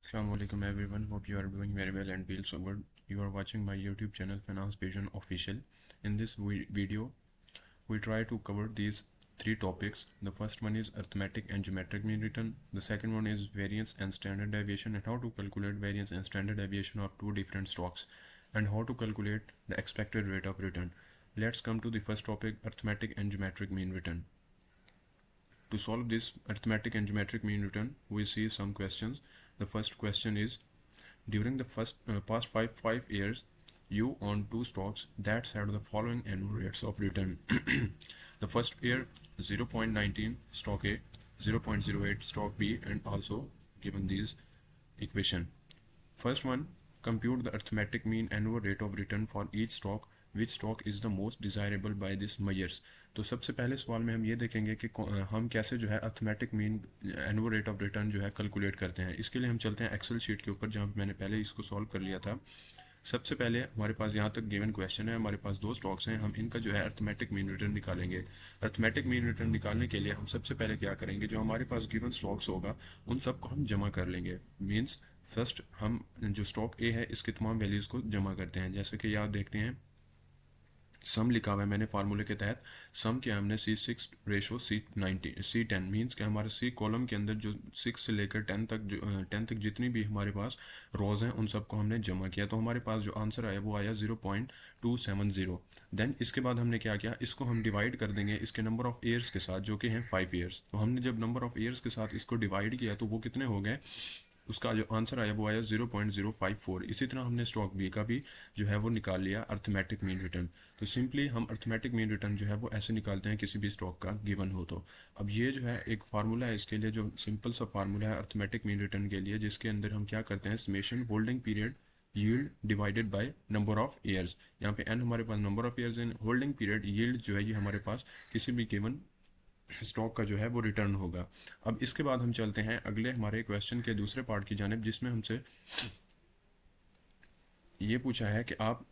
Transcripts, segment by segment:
Assalamualaikum everyone. Hope you are doing very well and feel so good. You are watching my YouTube channel Finance Vision Official. In this video, we try to cover these three topics. The first one is arithmetic and geometric mean return. The second one is variance and standard deviation and how to calculate variance and standard deviation of two different stocks and how to calculate the expected rate of return. Let's come to the first topic, arithmetic and geometric mean return. To solve this arithmetic and geometric mean return, we see some questions. The first question is, during the past five years, you own two stocks that had the following annual rates of return. The first year 0.19 stock A, 0.08 stock B, and also given these equation. First one, compute the arithmetic mean annual rate of return for each stock. Which stock is the most desirable by this measures. तो सबसे पहले सवाल में हम ये देखेंगे कि हम कैसे जो है arithmetic mean annual rate of return जो है कैलकुलेट करते हैं। इसके लिए हम चलते हैं एक्सेल शीट के ऊपर जहाँ मैंने पहले इसको सॉल्व कर लिया था। सबसे पहले हमारे पास यहाँ तक गिवन क्वेश्चन है, हमारे पास दो स्टॉक्स हैं, हम इनका जो है अर्थमेटिक मीन रिटर्न निकालेंगे। अर्थमेटिक मीन रिटर्न निकालने के लिए हम सबसे पहले क्या करेंगे, जो हमारे पास गिवन स्टॉक्स होगा उन सबको हम जमा कर लेंगे। मीन्स फर्स्ट हम जो स्टॉक ए है इसके तमाम वैल्यूज़ को जमा करते हैं। जैसे कि आप देखते हैं सम लिखा हुआ है मैंने फार्मूले के तहत। सम किया हमने C6 रेशो C10 मीन्स कि हमारे सी कॉलम के अंदर जो 6 से लेकर 10 तक जितनी भी हमारे पास रोज हैं उन सबको हमने जमा किया, तो हमारे पास जो आंसर आया वो आया 0.270। देन इसके बाद हमने क्या किया, इसको हम डिवाइड कर देंगे इसके नंबर ऑफ ईयर्स के साथ जो कि हैं 5 ईयर्स। तो हमने जब नंबर ऑफ ईयर्स के साथ इसको डिवाइड किया तो वो कितने हो गए, उसका जो आंसर आया वो आया 0.054। इसी तरह हमने स्टॉक बी का भी जो है वो निकाल लिया अर्थमेटिक मीन रिटर्न। तो सिंपली हम अर्थमेटिक मीन रिटर्न जो है वो ऐसे निकालते हैं किसी भी स्टॉक का गिवन हो तो। अब ये जो है एक फार्मूला है इसके लिए, जो सिंपल सा फार्मूला है अर्थमेटिक मीन रिटर्न के लिए, जिसके अंदर हम क्या करते हैं, summation holding period yield divided by number of years. यहाँ पे एन हमारे पास number of years in holding period, yield जो है ये हमारे पास किसी भी गिवन स्टॉक का जो है वो रिटर्न होगा। अब इसके बाद हम चलते हैं अगले हमारे क्वेश्चन के दूसरे पार्ट की जानिब, जिसमें हमसे ये पूछा है कि आप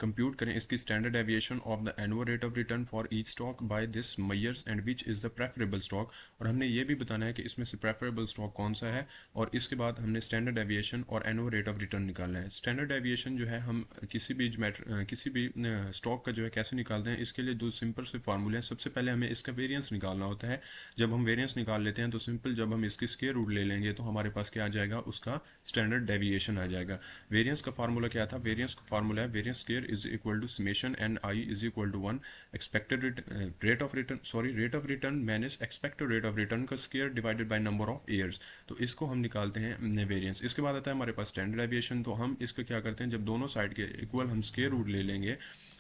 कंप्यूट करें इसकी standard deviation of the annual rate of return for each stock by this measures and which is the preferable stock. और हमने ये भी बताना है कि इसमें से प्रेफरेबल स्टॉक कौन सा है, और इसके बाद हमने स्टैंडर्ड डेविएशन और एनुअल रेट ऑफ रिटर्न निकालना है। स्टैंडर्ड डेविएशन जो है हम किसी भी स्टॉक का जो है कैसे निकालते हैं, इसके लिए दो सिंपल से फार्मूले हैं। सबसे पहले हमें इसका वेरियंस निकालना होता है। जब हम वेरियंस निकाल लेते हैं तो सिंपल जब हम इसकी स्क्वायर रूट ले लेंगे तो हमारे पास क्या आ जाएगा, उसका स्टैंडर्ड डेविएशन आ जाएगा। वेरियंस का फार्मूला क्या था, वेरियंस का फार्मूला है variance square is equal to summation and I is equal to 1 expected rate of return minus expected rate of return का square divided by number of years. तो इसको हम निकालते हैं वेरियंस। इसके बाद आता है हमारे पास स्टैंडर्ड डेविएशन। तो हम इसको क्या करते हैं, जब दोनों साइड के इक्वल हम स्क्वायर रूट ले लेंगे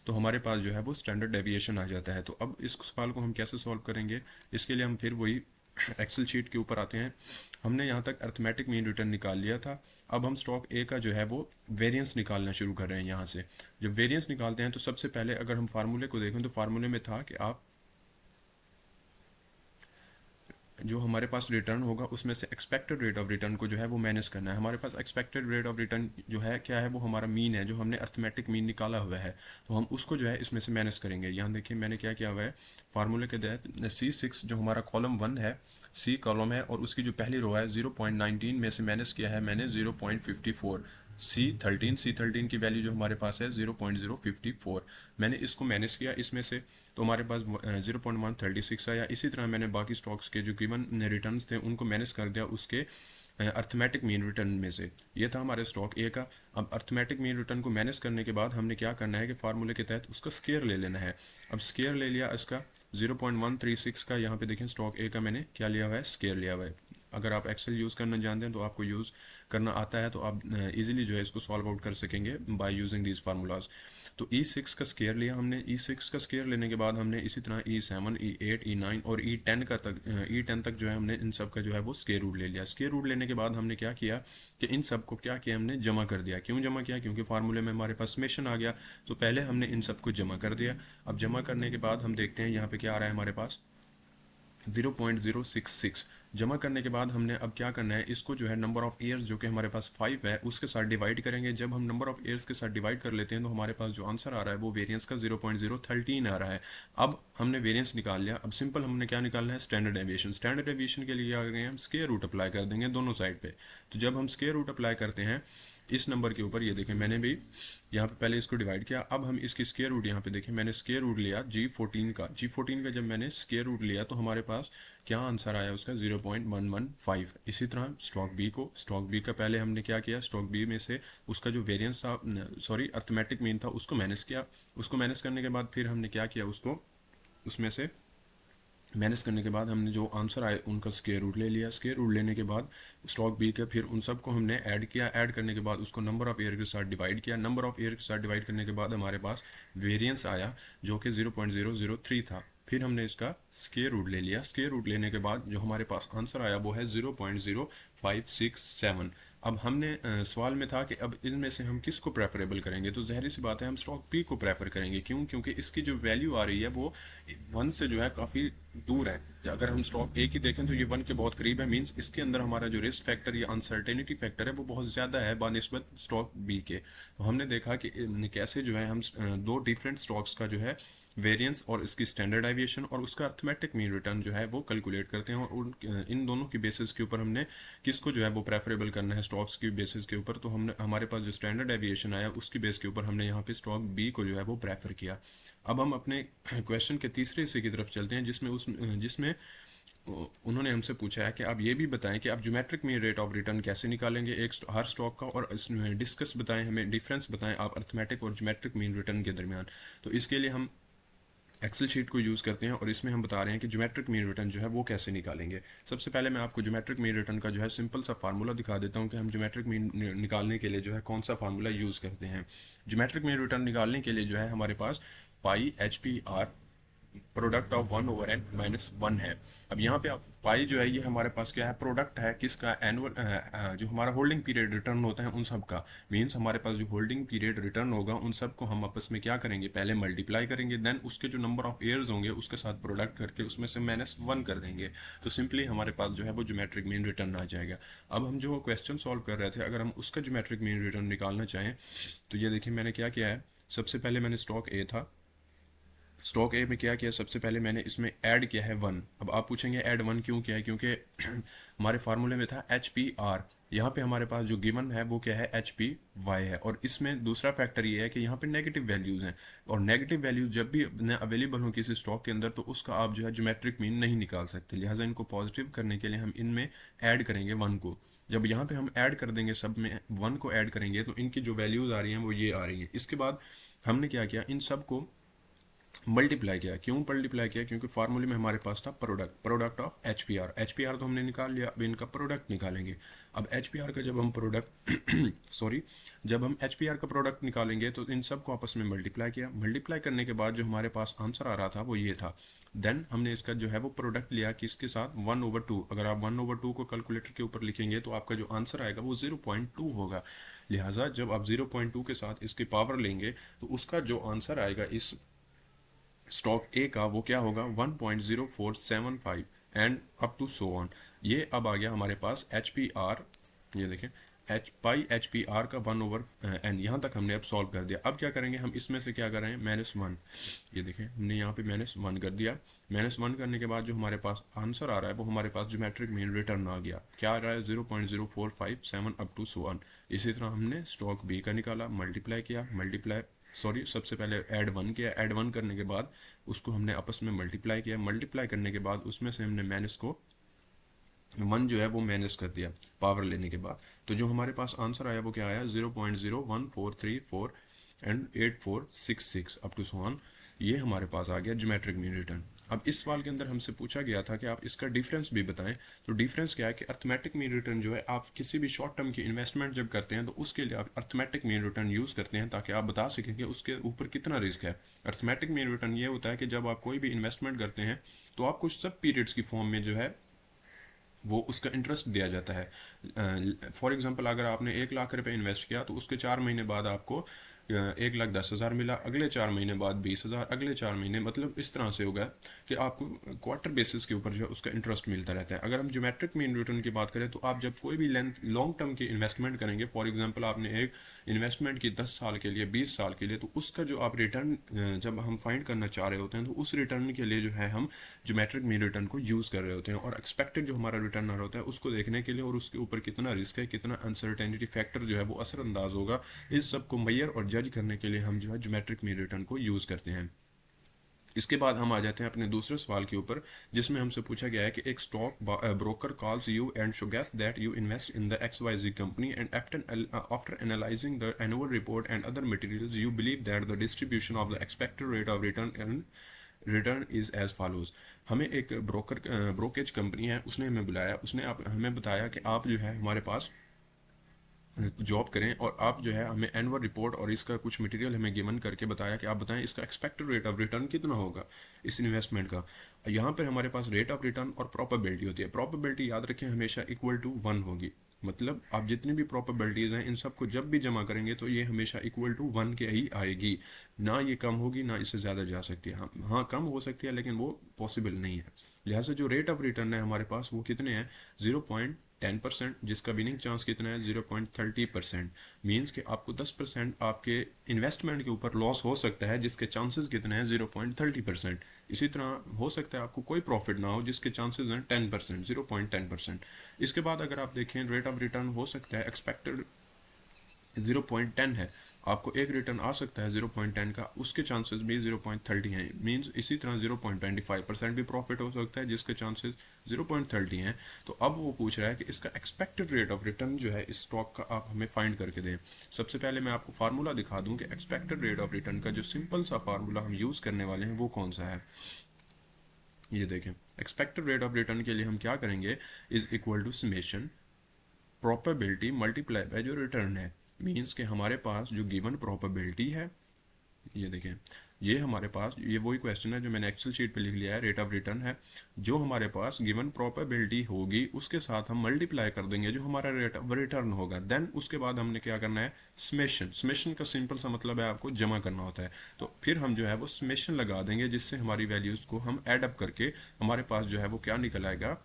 तो हमारे पास जो है वो स्टैंडर्ड डेविएशन आ जाता है। तो अब इस सवाल को हम कैसे सॉल्व करेंगे, इसके लिए हम फिर वही एक्सेल शीट के ऊपर आते हैं। हमने यहाँ तक अर्थमेटिक मीन रिटर्न निकाल लिया था। अब हम स्टॉक ए का जो है वो वेरिएंस निकालना शुरू कर रहे हैं। यहाँ से जब वेरिएंस निकालते हैं तो सबसे पहले अगर हम फार्मूले को देखें तो फार्मूले में था कि आप जो हमारे पास रिटर्न होगा उसमें से एक्सपेक्टेड रेट ऑफ रिटर्न को जो है वो माइनस करना है। हमारे पास एक्सपेक्टेड रेट ऑफ रिटर्न जो है क्या है, वो हमारा मीन है जो हमने अर्थमेटिक मीन निकाला हुआ है, तो हम उसको जो है इसमें से माइनस करेंगे। यहाँ देखिए मैंने क्या किया हुआ है, फार्मूले के तहत C6 जो हमारा कॉलम 1 है, सी कॉलम है, और उसकी जो पहली रो है 0.19 में से माइनस किया है मैंने 0.54। C13 की वैल्यू जो हमारे पास है 0.054, मैंने इसको माइनस किया इसमें से, तो हमारे पास 0.136 आया। इसी तरह मैंने बाकी स्टॉक्स के जो गिवन रिटर्न्स थे उनको माइनस कर दिया उसके अर्थमेटिक मीन रिटर्न में से। ये था हमारे स्टॉक ए का। अब अर्थमेटिक मीन रिटर्न को माइनस करने के बाद हमने क्या करना है कि फार्मूले के तहत उसका स्क्वायर ले लेना है। अब स्क्वायर ले लिया इसका 0.136 का, यहाँ पे देखें स्टॉक ए का मैंने क्या लिया हुआ है, स्क्वायर लिया हुआ है। अगर आप एक्सेल यूज़ करना जानते हैं तो आपको यूज़ करना आता है तो आप इजीली जो है इसको सॉल्व आउट कर सकेंगे बाय यूजिंग दीज फार्मूलाज। तो E6 का स्क्वायर लिया हमने। E6 का स्क्वायर लेने के बाद हमने इसी तरह E7, E8, E9 और E10 तक जो है हमने इन सब का जो है वो स्क्वायर रूट ले लिया। स्क्वायर रूट लेने के बाद हमने क्या किया कि इन सब को क्या किया, हमने जमा कर दिया। क्यों जमा किया, क्योंकि फार्मूले में हमारे पास समेशन आ गया, तो पहले हमने इन सब को जमा कर दिया। अब जमा करने के बाद हम देखते हैं यहाँ पे क्या आ रहा है हमारे पास 0.066। जमा करने के बाद हमने अब क्या करना है, इसको जो है नंबर ऑफ ईयर्स जो कि हमारे पास 5 है उसके साथ डिवाइड करेंगे। जब हम नंबर ऑफ ईयर्स के साथ डिवाइड कर लेते हैं तो हमारे पास जो आंसर आ रहा है वो वेरिएंस का 0.013 आ रहा है। अब हमने वेरिएंस निकाल लिया। अब सिंपल हमने क्या निकालना है, स्टैंडर्ड डेविएशन। स्टैंडर्ड डेविएशन के लिए आ गए हम स्क्वायर रूट अप्लाई कर देंगे दोनों साइड पे। तो जब हम स्क्वायर रूट अप्लाई करते हैं इस नंबर के ऊपर, ये देखें मैंने भी यहाँ पे पहले इसको डिवाइड किया, अब हम इसकी स्क्वायर रूट, यहाँ पे देखें मैंने स्क्वायर रूट लिया G14 का। G14 का जब मैंने स्क्वायर रूट लिया तो हमारे पास क्या आंसर आया उसका, 0.115। इसी तरह स्टॉक बी को, स्टॉक बी का पहले हमने क्या किया, स्टॉक बी में से उसका जो वेरिएंस था, सॉरी अर्थमेटिक मीन था, उसको माइनस किया। उसको माइनस करने के बाद फिर हमने क्या किया, उसको उसमें से मैनेज करने के बाद हमने जो आंसर आए उनका स्क्वायर रूट ले लिया। स्क्वायर रूट लेने के बाद स्टॉक बी के फिर उन सबको हमने ऐड किया। ऐड करने के बाद उसको नंबर ऑफ ईयर के साथ डिवाइड किया। नंबर ऑफ ईयर के साथ डिवाइड करने के बाद हमारे पास वेरिएंस आया जो कि 0.003 था। फिर हमने इसका स्क्वायर रूट ले लिया। स्क्वायर रूट लेने के बाद जो हमारे पास आंसर आया वो है 0.0567। अब हमने सवाल में था कि अब इनमें से हम किसको प्रेफरेबल करेंगे, तो ज़ाहिर सी बात है हम स्टॉक पी को प्रेफर करेंगे। क्यों? क्योंकि इसकी जो वैल्यू आ रही है वो 1 से जो है काफ़ी दूर है। अगर हम स्टॉक ए की देखें तो ये 1 के बहुत करीब है, मींस इसके अंदर हमारा जो रिस्क फैक्टर या अनसर्टेनिटी फैक्टर है वो बहुत ज़्यादा है बानिस्बत स्टॉक बी के। तो हमने देखा कि कैसे जो है हम दो डिफरेंट स्टॉक्स का जो है वेरिएंस और इसकी स्टैंडर्ड डेविएशन और उसका अर्थमेटिक मीन रिटर्न जो है वो कैलकुलेट करते हैं, और इन दोनों की बेसिस के ऊपर हमने किसको जो है वो प्रेफरेबल करना है स्टॉक्स की बेसिस के ऊपर। तो हमने हमारे पास जो स्टैंडर्ड डेविएशन आया उसकी बेस के ऊपर हमने यहाँ पे स्टॉक बी को जो है वो प्रेफर किया। अब हम अपने क्वेश्चन के तीसरे हिस्से की तरफ चलते हैं जिसमें उन्होंने हमसे पूछा है कि आप ये भी बताएं कि आप geometric mean rate of return कैसे निकालेंगे हर स्टॉक का, और इसमें डिस्कस बताएं, हमें डिफरेंस बताएं आप अर्थमेटिक और ज्योमेट्रिक मीन रिटर्न के दरमियान। तो इसके लिए हम एक्सेल शीट को यूज़ करते हैं और इसमें हम बता रहे हैं कि ज्योमेट्रिक मीन रिटर्न जो है वो कैसे निकालेंगे। सबसे पहले मैं आपको ज्योमेट्रिक मीन रिटर्न का जो है सिंपल सा फार्मूला दिखा देता हूं कि हम ज्योमेट्रिक मीन निकालने के लिए जो है कौन सा फार्मूला यूज़ करते हैं। ज्योमेट्रिक मीन रिटर्न निकालने के लिए जो है हमारे पास पाई HPR प्रोडक्ट ऑफ 1/n-1 है। अब यहाँ पे आप पाई जो है ये हमारे पास क्या है, प्रोडक्ट है किसका, एनुअल जो हमारा होल्डिंग पीरियड रिटर्न होता है उन सब का। मींस हमारे पास जो होल्डिंग पीरियड रिटर्न होगा उन सब को हम आपस में क्या करेंगे, पहले मल्टीप्लाई करेंगे, देन उसके जो नंबर ऑफ ईयर्स होंगे उसके साथ प्रोडक्ट करके उसमें से -1 कर देंगे। तो सिंपली हमारे पास जो है वो ज्योमेट्रिक मीन रिटर्न आ जाएगा। अब हम जो क्वेश्चन सॉल्व कर रहे थे, अगर हम उसका ज्योमेट्रिक मीन रिटर्न निकालना चाहें तो ये देखिए मैंने क्या किया है। सबसे पहले मैंने स्टॉक ए था, स्टॉक ए में क्या किया, सबसे पहले मैंने इसमें ऐड किया है 1। अब आप पूछेंगे ऐड 1 क्यों किया है, क्योंकि हमारे फार्मूले में था HPR, यहाँ पे हमारे पास जो गिवन है वो क्या है, HPY है। और इसमें दूसरा फैक्टर ये है कि यहाँ पे नेगेटिव वैल्यूज़ हैं, और नेगेटिव वैल्यूज जब भी अवेलेबल हो किसी स्टॉक के अंदर तो उसका आप जो है ज्योमेट्रिक मीन नहीं निकाल सकते। लिहाजा इनको पॉजिटिव करने के लिए हम इनमें ऐड करेंगे 1 को। जब यहाँ पे हम ऐड कर देंगे, सब में 1 को ऐड करेंगे तो इनकी जो वैल्यूज़ आ रही हैं वो ये आ रही हैं। इसके बाद हमने क्या किया, इन सब को मल्टीप्लाई किया। क्यों मल्टीप्लाई किया, क्योंकि फार्मूले में हमारे पास था प्रोडक्ट ऑफ HPR तो हमने निकाल लिया, अब इनका प्रोडक्ट निकालेंगे। अब HPR का जब हम प्रोडक्ट जब हम HPR का प्रोडक्ट निकालेंगे तो इन सब को आपस में मल्टीप्लाई किया। मल्टीप्लाई करने के बाद जो हमारे पास आंसर आ रहा था वो ये था। देन हमने इसका जो है वो प्रोडक्ट लिया किसके साथ, 1/2। अगर आप 1/2 को कैलकुलेटर के ऊपर लिखेंगे तो आपका जो आंसर आएगा वो 0.2 होगा। लिहाजा जब आप 0.2 के साथ इसकी पावर लेंगे तो उसका जो आंसर आएगा इस स्टॉक ए का वो क्या होगा, 1.0475 and up to so on. ये अब आ गया हमारे पास HPR, ये देखें पाई HPR का 1/n। यहाँ तक हमने अब सॉल्व कर दिया। अब क्या करेंगे, हम इसमें से क्या कर रहे हैं, -1। ये देखें हमने यहाँ पे -1 कर दिया। -1 करने के बाद जो हमारे पास आंसर आ रहा है वो हमारे पास ज्योमेट्रिक मीन रिटर्न आ गया। क्या आ रहा है, 0.0457 अप टू सो ऑन। इसी तरह हमने स्टॉक बी का निकाला, मल्टीप्लाई किया, सबसे पहले ऐड 1 किया। ऐड 1 करने के बाद उसको हमने आपस में मल्टीप्लाई किया। मल्टीप्लाई करने के बाद उसमें से हमने माइनस को 1 जो है वो माइनस कर दिया पावर लेने के बाद। तो जो हमारे पास आंसर आया वो क्या आया, 0.01434 and 8466 up to so on. ये हमारे पास आ गया ज्योमेट्रिक मीन रिटर्न। अब इस सवाल के अंदर हमसे पूछा गया था कि आप इसका डिफरेंस भी बताएं। तो डिफरेंस क्या है कि अर्थमेटिक मीन रिटर्न जो है, आप किसी भी शॉर्ट टर्म की इन्वेस्टमेंट जब करते हैं तो उसके लिए आप अर्थमेटिक मीन रिटर्न यूज़ करते हैं ताकि आप बता सकें कि उसके ऊपर कितना रिस्क है। अर्थमेटिक मीन रिटर्न ये होता है कि जब आप कोई भी इन्वेस्टमेंट करते हैं तो आपको सब पीरियड्स की फॉर्म में जो है वो उसका इंटरेस्ट दिया जाता है। फॉर एग्जांपल अगर आपने 1 लाख रुपए इन्वेस्ट किया तो उसके 4 महीने बाद आपको 1,10,000 मिला, अगले 4 महीने बाद 20,000, अगले 4 महीने, मतलब इस तरह से होगा कि आपको क्वार्टर बेसिस के ऊपर जो है उसका इंटरेस्ट मिलता रहता है। अगर हम ज्योमेट्रिक मीन रिटर्न की बात करें तो आप जब कोई भी लॉन्ग टर्म की इन्वेस्टमेंट करेंगे, फॉर एग्जांपल आपने एक इन्वेस्टमेंट की 10 साल के लिए, 20 साल के लिए, तो उसका जो आप रिटर्न जब हम फाइंड करना चाह रहे होते हैं तो उस रिटर्न के लिए जो है हम ज्योमेट्रिक मीन रिटर्न को यूज़ कर रहे होते हैं, और एक्सपेक्टेड जो हमारा रिटर्न आ रहा होता है उसको देखने के लिए, और उसके ऊपर कितना रिस्क है, कितना अनसर्टेनिटी फैक्टर जो है वो असरअंदाज होगा, इस सब को मैयर और जज करने के लिए हम जो है ज्योमेट्रिक मीन रिटर्न को यूज़ करते हैं। इसके बाद हम आ जाते हैं अपने दूसरे सवाल के ऊपर, जिसमें हमसे पूछा गया है कि एक stock broker calls you and suggests that you invest in the XYZ company and after analysing the annual report and other materials you believe that the distribution of the expected rate of return is as follows. हमें एक brokerage company है, उसने हमें बुलाया, उसने हमें बताया कि आप जो है हमारे पास जॉब करें, और आप जो है हमें एनुअल रिपोर्ट और इसका कुछ मटेरियल हमें गिवन करके बताया कि आप बताएं इसका एक्सपेक्टेड रेट ऑफ रिटर्न कितना होगा इस इन्वेस्टमेंट का। यहाँ पर हमारे पास रेट ऑफ रिटर्न और प्रोबेबिलिटी होती है। प्रोबेबिलिटी याद रखें हमेशा इक्वल टू 1 होगी, मतलब आप जितनी भी प्रोबेबिलिटीज़ हैं इन सबको जब भी जमा करेंगे तो ये हमेशा इक्वल टू 1 के ही आएगी, ना ये कम होगी ना इससे ज़्यादा जा सकती है। हाँ कम हो सकती है लेकिन वो पॉसिबल नहीं है। लिहाजा जो रेट ऑफ रिटर्न है हमारे पास वो कितने हैं, 0.10%, जिसका विनिंग चांस कितना है 0.30%। मीन्स कि आपको 10% आपके इन्वेस्टमेंट के ऊपर लॉस हो सकता है, जिसके चांसेस कितने हैं 0.30%। इसी तरह हो सकता है आपको कोई प्रॉफिट ना हो, जिसके चांसेस हैं 10%, 0.10%। इसके बाद अगर आप देखें रेट ऑफ रिटर्न हो सकता है एक्सपेक्टेड 0.10 है, आपको एक रिटर्न आ सकता है 0.10 का, उसके चांसेस भी 0.30 हैं। मींस इसी तरह 0.25% भी प्रॉफिट हो सकता है, जिसके चांसेस 0.30 हैं। तो अब वो पूछ रहा है कि इसका एक्सपेक्टेड रेट ऑफ रिटर्न जो है इस स्टॉक का आप हमें फाइंड करके दें। सबसे पहले मैं आपको फार्मूला दिखा दूं कि एक्सपेक्टेड रेट ऑफ रिटर्न का जो सिंपल सा फार्मूला हम यूज़ करने वाले हैं वो कौन सा है। ये देखें, एक्सपेक्टेड रेट ऑफ रिटर्न के लिए हम क्या करेंगे, is equal to summation probability multiply by जो रिटर्न है। मीन्स कि हमारे पास जो गिवन प्रोबेबिलिटी है, ये देखें, ये हमारे पास ये वही क्वेश्चन है जो मैंने एक्सेल शीट पे लिख लिया है, रेट ऑफ रिटर्न है। जो हमारे पास गिवन प्रोबेबिलिटी होगी उसके साथ हम मल्टीप्लाई कर देंगे जो हमारा रेट ऑफ रिटर्न होगा। देन उसके बाद हमने क्या करना है, समेशन। समेशन का सिंपल सा मतलब है आपको जमा करना होता है। तो फिर हम जो है वो समेशन लगा देंगे, जिससे हमारी वैल्यूज़ को हम एड अप करके हमारे पास जो है वो क्या निकल आएगा,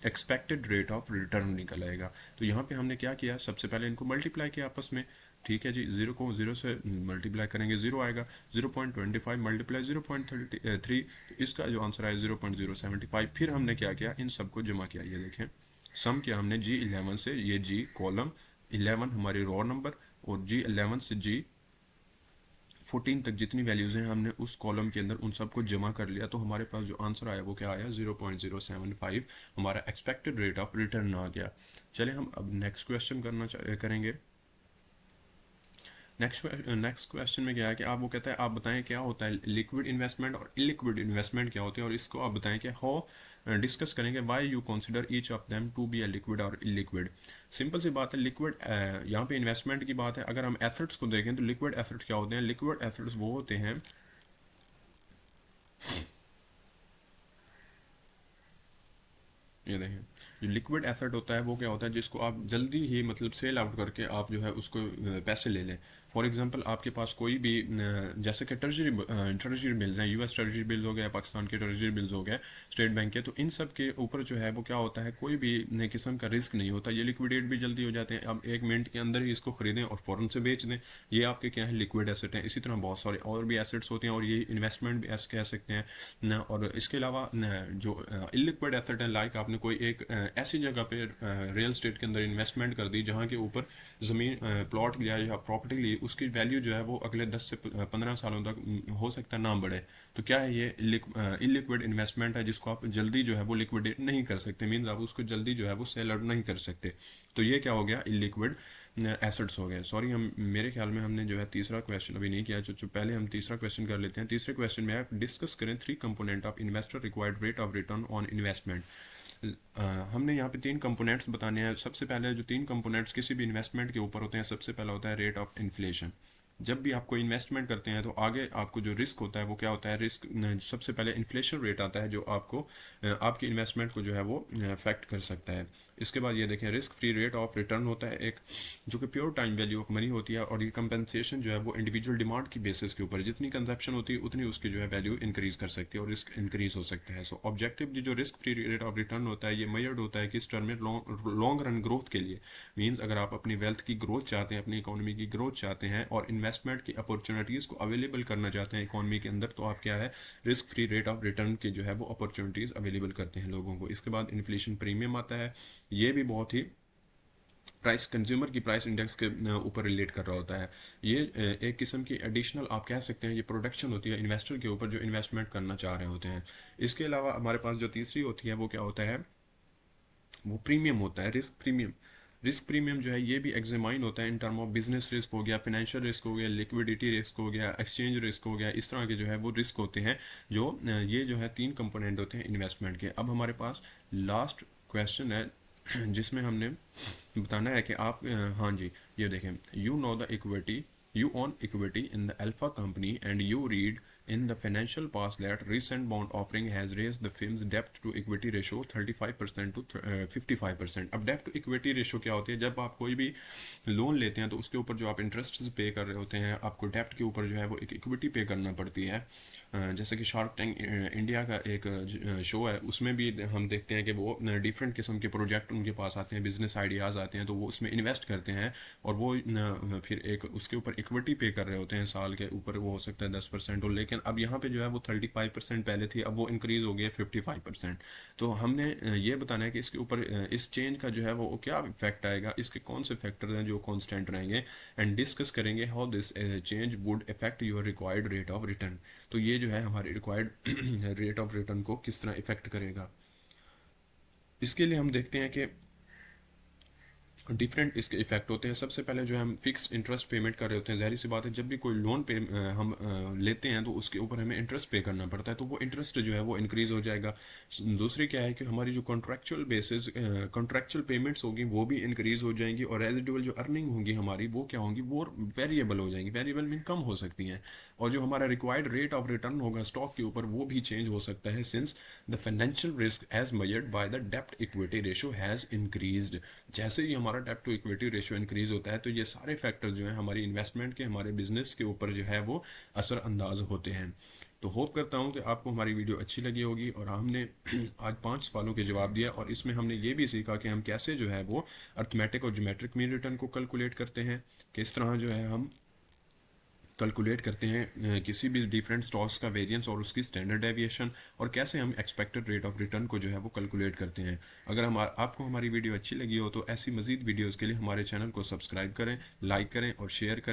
एक्सपेक्टेड रेट ऑफ रिटर्न निकल आएगा। तो यहाँ पे हमने क्या किया, सबसे पहले इनको मल्टीप्लाई किया आपस में। ठीक है जी, 0 को 0 से मल्टीप्लाई करेंगे 0 आएगा, 0.25 मल्टीप्लाई 0.33, तो इसका जो आंसर आया 0.075। फिर हमने क्या किया, इन सबको जमा किया। ये देखें, सम किया हमने G11 से, ये G कॉलम 11 हमारी रॉ नंबर, और G11 से G14 तक जितनी वैल्यूज़ हैं हमने उस कॉलम के अंदर उन सबको जमा कर लिया। तो हमारे पास जो आंसर आया वो क्या आया, 0.075 हमारा एक्सपेक्टेड रेट ऑफ रिटर्न आ गया। चलिए हम अब नेक्स्ट क्वेश्चन करेंगे। नेक्स्ट क्वेश्चन में क्या है कि आप वो कहता है आप बताएं क्या होता है लिक्विड इन्वेस्टमेंट और इलिक्विड इन्वेस्टमेंट क्या होते हैं, और इसको आप बताएं कि हाउ डिस्कस करेंगे why you consider each of them to be a liquid और इलिक्विड। सिंपल सी बात है, लिक्विड यहाँ पे इन्वेस्टमेंट की बात है। अगर हम एसेट्स को देखें तो लिक्विड एसेट्स क्या होते हैं, लिक्विड एसेट्स वो होते हैं ये देखें, जो लिक्विड एसेट होता है वो क्या होता है, जिसको आप जल्दी ही मतलब सेल आउट करके आप जो है उसको पैसे ले लें। फॉर एग्जांपल आपके पास कोई भी जैसे कि ट्रेजरी बिल्स हैं, यूएस ट्रेजरी बिल्स हो गया, पाकिस्तान के ट्रेजरी बिल्स हो गए, स्टेट बैंक के, तो इन सब के ऊपर जो है वो क्या होता है, कोई भी किस्म का रिस्क नहीं होता, ये लिक्विडेट भी जल्दी हो जाते हैं। आप 1 मिनट के अंदर ही इसको खरीदें और फ़ौरन से बेच दें, ये आपके क्या है लिक्विड एसेट हैं। इसी तरह बहुत सारे और भी एसेट्स होते हैं, और ये इन्वेस्टमेंट भी ऐसे कह सकते हैं ना। और इसके अलावा जो इलिक्विड एसेट है, लाइक आपने कोई एक ऐसी जगह पे रियल स्टेट के अंदर इन्वेस्टमेंट कर दी जहाँ के ऊपर ज़मीन प्लॉट लिया या प्रॉपर्टी ली, उसकी वैल्यू जो है वो अगले 10 से 15 सालों तक हो सकता है ना बढ़े। तो क्या है, ये इलिक्विड इन्वेस्टमेंट है जिसको आप जल्दी जो है वो लिक्विडेट नहीं कर सकते, मीन्स आप उसको जल्दी जो है वो सेल आउट नहीं कर सकते। तो ये क्या हो गया, इलिक्विड एसेट्स हो गए। सॉरी, हम मेरे ख्याल में हमने जो है तीसरा क्वेश्चन अभी नहीं किया, जो पहले हम तीसरा क्वेश्चन कर लेते हैं। तीसरे क्वेश्चन में आप डिस्कस करें 3 component of investor required rate of return on investment. हमने यहाँ पे 3 कंपोनेंट्स बताने हैं। सबसे पहले जो 3 कंपोनेंट्स किसी भी इन्वेस्टमेंट के ऊपर होते हैं, सबसे पहला होता है रेट ऑफ इन्फ्लेशन। जब भी आपको इन्वेस्टमेंट करते हैं तो आगे आपको जो रिस्क होता है वो क्या होता है, रिस्क सबसे पहले इन्फ्लेशन रेट आता है जो आपको आपकी इन्वेस्टमेंट को जो है वो अफेक्ट कर सकता है। इसके बाद ये देखें risk free rate of return होता है एक, जो कि pure time value of money होती है, और ये कंपेंसेशन जो है वो इंडिविजुअल डिमांड की बेसिस के ऊपर, जितनी कंजप्शन होती है उतनी उसकी जो है वैल्यू इंक्रीज कर सकती है और रिस्क इंक्रीज हो सकता है। सो ऑब्जेक्टिवली जो risk free rate of return होता है ये मेजर्ड होता है किस टर्म में, लॉन्ग रन ग्रोथ के लिए। मीन्स अगर आप अपनी वेल्थ की ग्रोथ चाहते हैं, अपनी इकोनॉमी की ग्रोथ चाहते हैं और इन्वेस्टमेंट की अपॉर्चुनिटीज़ को अवेलेबल करना चाहते हैं इकोनॉमी के अंदर, तो आप क्या है risk free rate of return की जो है वो अपॉर्चुनिटीज़ अवेलेबल करते हैं लोगों को। इसके बाद इन्फ्लेशन प्रीमियम आता है, ये भी बहुत ही प्राइस, कंज्यूमर की प्राइस इंडेक्स के ऊपर रिलेट कर रहा होता है। ये एक किस्म की एडिशनल आप कह सकते हैं ये प्रोडक्शन होती है इन्वेस्टर के ऊपर जो इन्वेस्टमेंट करना चाह रहे होते हैं। इसके अलावा हमारे पास जो तीसरी होती है वो क्या होता है, वो प्रीमियम होता है, रिस्क प्रीमियम। रिस्क प्रीमियम जो है ये भी एग्जामाइन होता है in term of business risk हो गया, फाइनेंशियल रिस्क हो गया, लिक्विडिटी रिस्क हो गया, एक्सचेंज रिस्क हो गया, इस तरह के जो है वो रिस्क होते हैं जो ये जो है 3 कंपोनेंट होते हैं इन्वेस्टमेंट के। अब हमारे पास लास्ट क्वेश्चन है जिसमें हमने बताना है कि आप हाँ जी ये देखें, you know the equity, you own equity in the Alpha company and you read in the financial past that recent bond offering has raised the firm's debt to equity ratio 35% to 55%। अब debt to equity ratio क्या होती है, जब आप कोई भी loan लेते हैं तो उसके ऊपर जो आप इंटरेस्ट पे कर रहे होते हैं, आपको डेप्ट के ऊपर जो है वो एक इक्विटी पे करना पड़ती है। जैसे कि शार्क टैंक इंडिया का एक शो है, उसमें भी हम देखते हैं कि वो डिफरेंट किस्म के प्रोजेक्ट उनके पास आते हैं, बिजनेस आइडियाज़ आते हैं, तो वो उसमें इन्वेस्ट करते हैं और वो फिर एक उसके ऊपर इक्विटी पे कर रहे होते हैं साल के ऊपर, वो हो सकता है 10% हो, लेकिन अब यहाँ पे जो है वो 35% पहले थी, अब वो इंक्रीज हो गया 55%। तो हमने ये बताना है कि इसके ऊपर इस चेंज का जो है वो क्या इफेक्ट आएगा, इसके कौन से फैक्टर हैं जो कॉन्स्टेंट रहेंगे, एंड डिस्कस करेंगे how this change would effect your required rate of return. तो ये जो है हमारे रिक्वायर्ड रेट ऑफ रिटर्न को किस तरह इफेक्ट करेगा। इसके लिए हम देखते हैं कि डिफरेंट इसके इफेक्ट होते हैं। सबसे पहले जो हम फिक्स इंटरेस्ट पेमेंट कर रहे होते हैं, ज़ाहिर सी बात है जब भी कोई लोन पे हम लेते हैं तो उसके ऊपर हमें इंटरेस्ट पे करना पड़ता है, तो वो इंटरेस्ट जो है वो इंक्रीज हो जाएगा। दूसरी क्या है कि हमारी जो कॉन्ट्रैक्चुअल बेसिस कॉन्ट्रैक्चुअल पेमेंट्स होगी वो भी इंक्रीज हो जाएंगी, और रेजिडुअल जो अर्निंग होंगी हमारी वो क्या होंगी, वो वेरिएबल हो जाएंगी। वेरिएबल मीन कम हो सकती हैं, और जो हमारा रिक्वायर्ड रेट ऑफ रिटर्न होगा स्टॉक के ऊपर वो भी चेंज हो सकता है, since the financial risk as measured by the डेप्ट इक्विटी रेशियो हैज़ इंक्रीज्ड। जैसे ही हमारा डेप्ट टू इक्विटी रेशियो इंक्रीज होता है तो ये सारे फैक्टर जो हैं हमारी इन्वेस्टमेंट के, हमारे बिजनेस के ऊपर जो है वो असरअंदाज होते हैं। तो होप करता हूँ कि आपको हमारी वीडियो अच्छी लगी होगी, और हमने आज 5 सवालों के जवाब दिया, और इसमें हमने ये भी सीखा कि हम कैसे जो है वो अर्थमेटिक और ज्योमेट्रिक मीन रिटर्न को कैलकुलेट करते हैं, किस तरह जो है हम कैलकुलेट करते हैं किसी भी डिफरेंट स्टॉक्स का वेरिएंस और उसकी स्टैंडर्ड डेविएशन, और कैसे हम एक्सपेक्टेड रेट ऑफ रिटर्न को जो है वो कैलकुलेट करते हैं। अगर आपको हमारी वीडियो अच्छी लगी हो तो ऐसी मजीद वीडियोज़ के लिए हमारे चैनल को सब्सक्राइब करें, लाइक करें और शेयर करें।